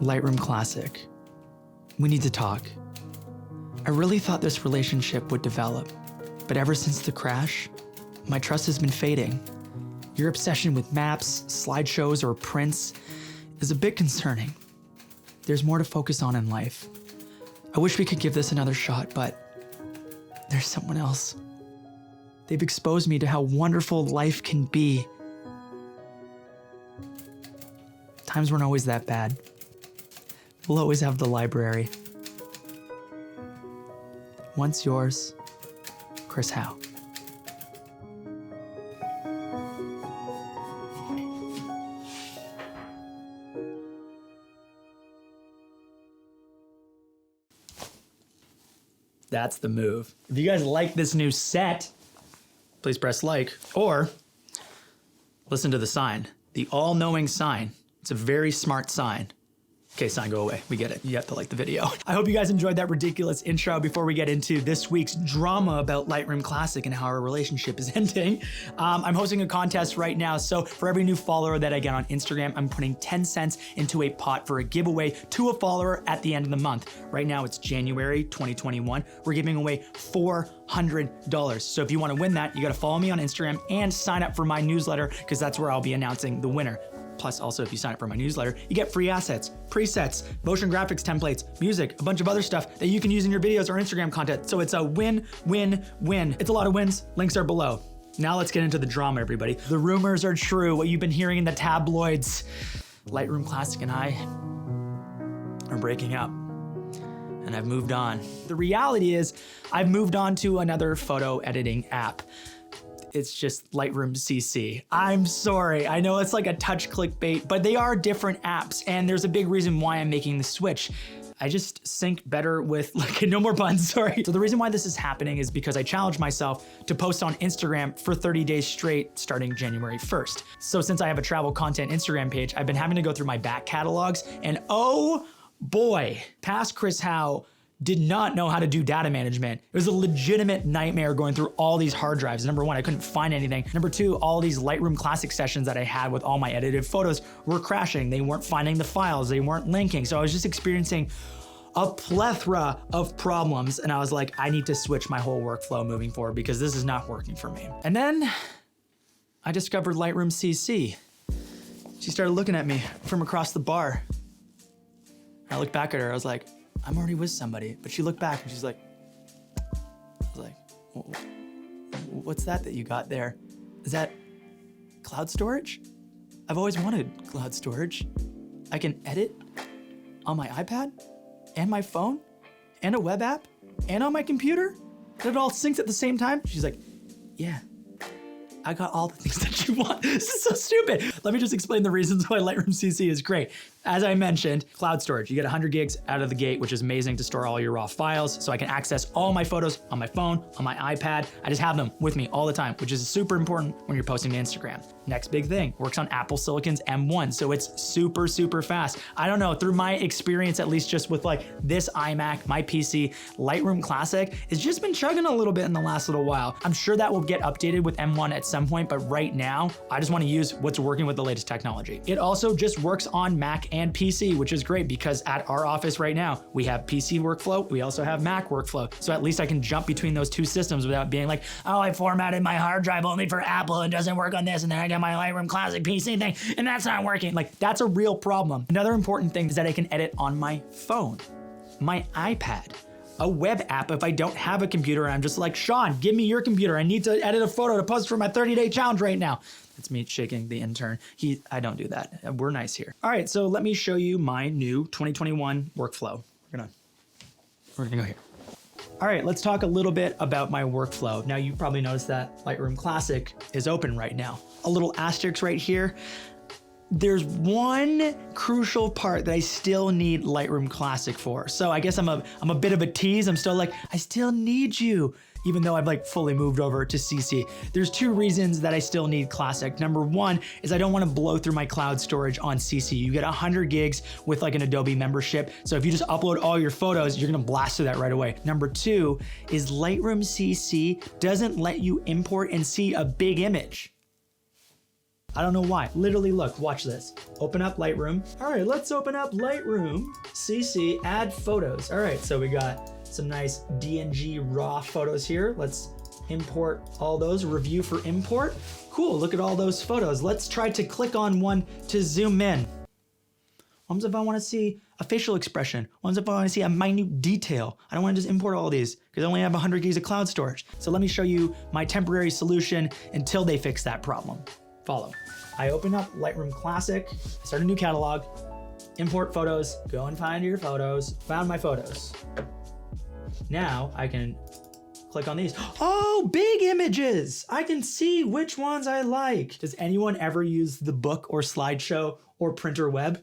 Lightroom Classic. We need to talk. I really thought this relationship would develop, but ever since the crash, my trust has been fading. Your obsession with maps, slideshows, or prints is a bit concerning. There's more to focus on in life. I wish we could give this another shot, but there's someone else. They've exposed me to how wonderful life can be. Times weren't always that bad. We'll always have the library. Once yours, Chris Howe. That's the move. If you guys like this new set, please press like or listen to the sign, the all-knowing sign. It's a very smart sign. Okay, sign, go away. We get it. You have to like the video. I hope you guys enjoyed that ridiculous intro. Before we get into this week's drama about Lightroom Classic and how our relationship is ending, I'm hosting a contest right now. So for every new follower that I get on Instagram, I'm putting 10 cents into a pot for a giveaway to a follower at the end of the month. Right now it's January 2021. We're giving away $400. So if you want to win that, you got to follow me on Instagram and sign up for my newsletter because that's where I'll be announcing the winner. Plus, also, if you sign up for my newsletter, you get free assets, presets, motion graphics templates, music, a bunch of other stuff that you can use in your videos or Instagram content. So it's a win, win, win. It's a lot of wins. Links are below. Now let's get into the drama, everybody. The rumors are true. What you've been hearing in the tabloids. Lightroom Classic and I are breaking up. And I've moved on. The reality is, I've moved on to another photo editing app. It's just Lightroom CC. I'm sorry, I know it's like a touch clickbait, but they are different apps, and there's a big reason why I'm making the switch. I just sync better with, no more puns, sorry. So the reason why this is happening is because I challenged myself to post on Instagram for 30 days straight starting January 1st. So since I have a travel content Instagram page, I've been having to go through my back catalogs, and oh boy, past Chris Howe did not know how to do data management. It was a legitimate nightmare going through all these hard drives. Number one, I couldn't find anything. Number two, all these Lightroom Classic sessions that I had with all my edited photos were crashing. They weren't finding the files, they weren't linking. So I was just experiencing a plethora of problems. And I was like, I need to switch my whole workflow moving forward because this is not working for me. And then I discovered Lightroom CC. She started looking at me from across the bar. I looked back at her, I was like, I'm already with somebody. But she looked back and she's like, what's that you got there? Is that cloud storage? I've always wanted cloud storage. I can edit on my iPad and my phone and a web app and on my computer. And it all syncs at the same time. She's like, yeah, I got all the things that you want. This is so stupid. Let me just explain the reasons why Lightroom CC is great. As I mentioned, cloud storage. You get 100 gigs out of the gate, which is amazing to store all your raw files. So I can access all my photos on my phone, on my iPad. I just have them with me all the time, which is super important when you're posting to Instagram. Next big thing, works on Apple Silicon's M1. So it's super, super fast. I don't know, through my experience, at least just with like this iMac, my PC, Lightroom Classic has just been chugging a little bit in the last little while. I'm sure that will get updated with M1 at some point, but right now, I just want to use what's working with the latest technology. It also just works on Mac and PC, which is great because at our office right now, we have PC workflow, we also have Mac workflow. So at least I can jump between those two systems without being like, oh, I formatted my hard drive only for Apple and doesn't work on this, and then I got my Lightroom Classic PC thing, and that's not working. Like, that's a real problem. Another important thing is that I can edit on my phone, my iPad, a web app if I don't have a computer and I'm just like, Sean, give me your computer. I need to edit a photo to post for my 30-day challenge right now. It's me shaking the intern. I don't do that. We're nice here. All right, so let me show you my new 2021 workflow. We're gonna go here. All right, let's talk a little bit about my workflow. Now you probably noticed that Lightroom Classic is open right now. A little asterisk right here. There's one crucial part that I still need Lightroom Classic for. So I guess I'm a bit of a tease. I'm still like, I still need you, even though I've like fully moved over to CC. There's two reasons that I still need Classic. Number one is I don't want to blow through my cloud storage on CC. You get 100 gigs with like an Adobe membership. So if you just upload all your photos, you're gonna blast through that right away. Number two is Lightroom CC doesn't let you import and see a big image. I don't know why. Literally, look, watch this. Open up Lightroom. All right, let's open up Lightroom. CC, add photos. All right, so we got some nice DNG raw photos here. Let's import all those, review for import. Cool, look at all those photos. Let's try to click on one to zoom in. What if I want to see a facial expression? What if I want to see a minute detail? I don't want to just import all of these because I only have 100 gigs of cloud storage. So let me show you my temporary solution until they fix that problem. Follow. I open up Lightroom Classic, start a new catalog, import photos, go and find your photos, found my photos. Now I can click on these. Oh, big images. I can see which ones I like. Does anyone ever use the book or slideshow or printer web?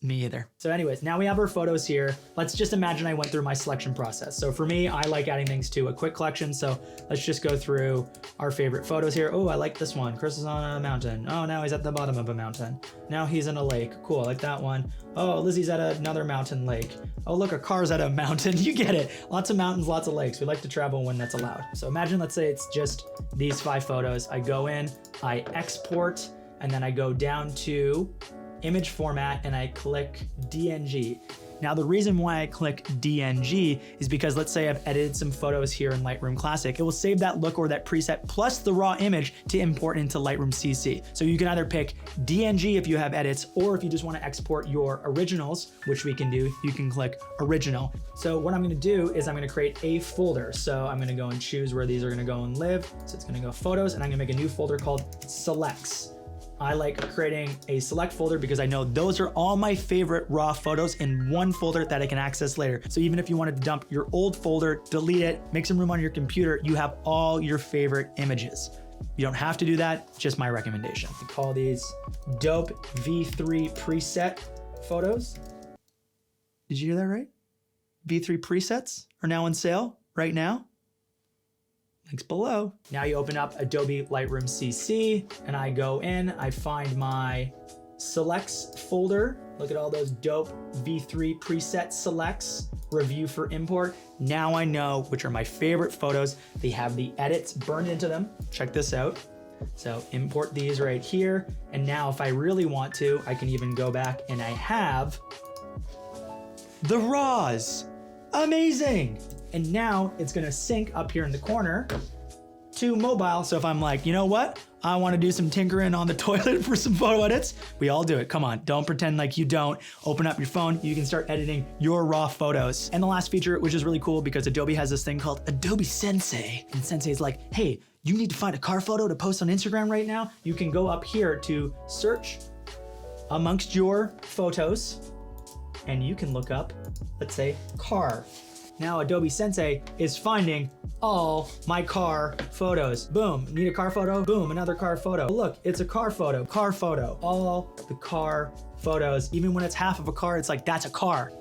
Me either. So anyways, now we have our photos here. Let's just imagine I went through my selection process. So for me, I like adding things to a quick collection. So let's just go through our favorite photos here. Oh, I like this one. Chris is on a mountain. Oh, now he's at the bottom of a mountain. Now he's in a lake. Cool, I like that one. Oh, Lizzie's at another mountain lake. Oh, look, a car's at a mountain. You get it. Lots of mountains, lots of lakes. We like to travel when that's allowed. So imagine, let's say it's just these 5 photos. I go in, I export, and then I go down to image format and I click DNG. Now the reason why I click DNG is because let's say I've edited some photos here in Lightroom Classic. It will save that look or that preset plus the raw image to import into Lightroom CC. So you can either pick DNG if you have edits, or if you just want to export your originals, which we can do, you can click original. So what I'm going to do is I'm going to create a folder. So I'm going to go and choose where these are going to go and live. So it's going to go photos, and I'm going to make a new folder called selects. I like creating a select folder because I know those are all my favorite raw photos in one folder that I can access later. So even if you wanted to dump your old folder, delete it, make some room on your computer, you have all your favorite images. You don't have to do that, just my recommendation. We call these dope V3 preset photos. Did you hear that right? V3 presets are now on sale right now. Links below. Now you open up Adobe Lightroom CC and I go in, I find my selects folder. Look at all those dope V3 preset selects, review for import. Now I know which are my favorite photos. They have the edits burned into them. Check this out. So import these right here. And now if I really want to, I can even go back and I have the raws. Amazing. And now it's gonna sync up here in the corner to mobile. So if I'm like, you know what? I wanna do some tinkering on the toilet for some photo edits. We all do it, come on. Don't pretend like you don't. Open up your phone, you can start editing your raw photos. And the last feature, which is really cool because Adobe has this thing called Adobe Sensei. And Sensei is like, hey, you need to find a car photo to post on Instagram right now? You can go up here to search amongst your photos and you can look up, let's say, car. Now Adobe Sensei is finding all my car photos. Boom, need a car photo? Boom, another car photo. Look, it's a car photo, all the car photos. Even when it's half of a car, it's like, that's a car.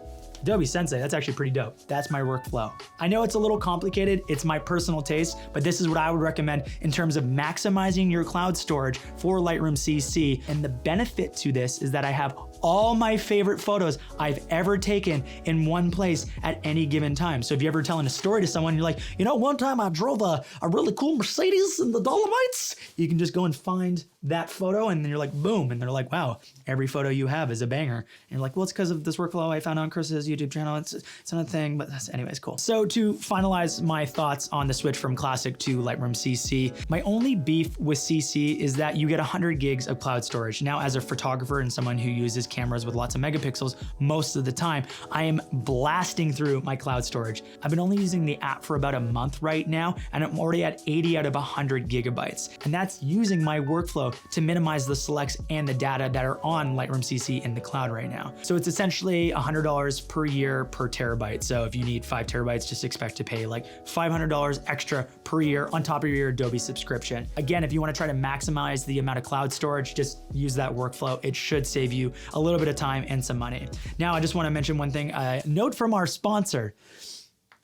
Adobe Sensei, that's actually pretty dope. That's my workflow. I know it's a little complicated, it's my personal taste, but this is what I would recommend in terms of maximizing your cloud storage for Lightroom CC. And the benefit to this is that I have all my favorite photos I've ever taken in one place at any given time. So if you're ever telling a story to someone, you're like, you know, one time I drove a really cool Mercedes in the Dolomites, you can just go and find that photo and then you're like, boom. And they're like, wow, every photo you have is a banger. And you're like, well, it's because of this workflow I found on Chris's YouTube channel. It's another thing, but anyways, cool. So to finalize my thoughts on the switch from Classic to Lightroom CC, my only beef with CC is that you get 100 gigs of cloud storage. Now, as a photographer and someone who uses cameras with lots of megapixels, most of the time, I am blasting through my cloud storage. I've been only using the app for about a month right now, and I'm already at 80 out of 100 gigabytes. And that's using my workflow to minimize the selects and the data that are on Lightroom CC in the cloud right now. So it's essentially $100 per year per terabyte. So if you need 5 terabytes, just expect to pay like $500 extra per year on top of your Adobe subscription. Again, if you want to try to maximize the amount of cloud storage, just use that workflow. It should save you a little bit of time and some money. Now, I just want to mention one thing. Note from our sponsor.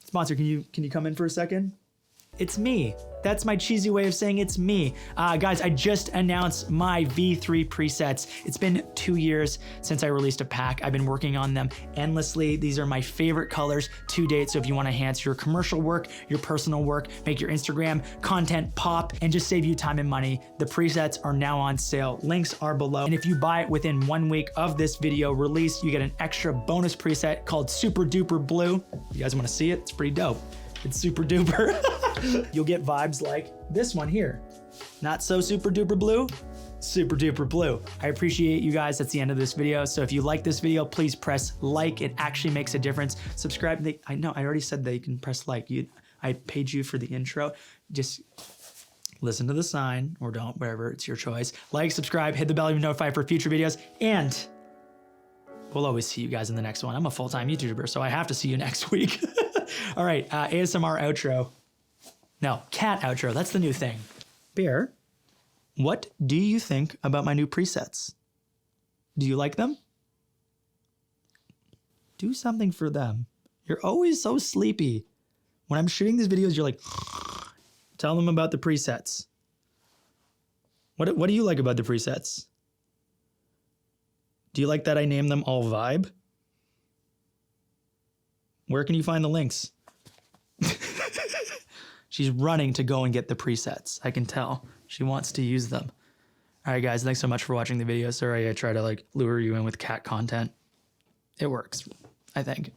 Sponsor, can you come in for a second? It's me. That's my cheesy way of saying it's me. Guys, I just announced my V3 presets. It's been 2 years since I released a pack. I've been working on them endlessly. These are my favorite colors to date. So if you want to enhance your commercial work, your personal work, make your Instagram content pop, and just save you time and money, the presets are now on sale. Links are below. And if you buy it within 1 week of this video release, you get an extra bonus preset called Super Duper Blue. You guys want to see it? It's pretty dope. It's super duper. You'll get vibes like this one here. Not so super duper blue, super duper blue. I appreciate you guys. That's the end of this video. So if you like this video, please press like. It actually makes a difference. Subscribe. I know I already said that you can press like. I paid you for the intro. Just listen to the sign or don't, whatever, it's your choice. Like, subscribe, hit the bell to be notified for future videos, and we'll always see you guys in the next one. I'm a full-time YouTuber, so I have to see you next week. All right, ASMR outro. No, cat outro, that's the new thing. Bear, what do you think about my new presets? Do you like them? Do something for them. You're always so sleepy. When I'm shooting these videos, you're like, tell them about the presets. What do you like about the presets? Do you like that I named them all Vibe? Where can you find the links? She's running to go and get the presets. I can tell. She wants to use them. All right, guys, thanks so much for watching the video. Sorry I try to lure you in with cat content. It works, I think.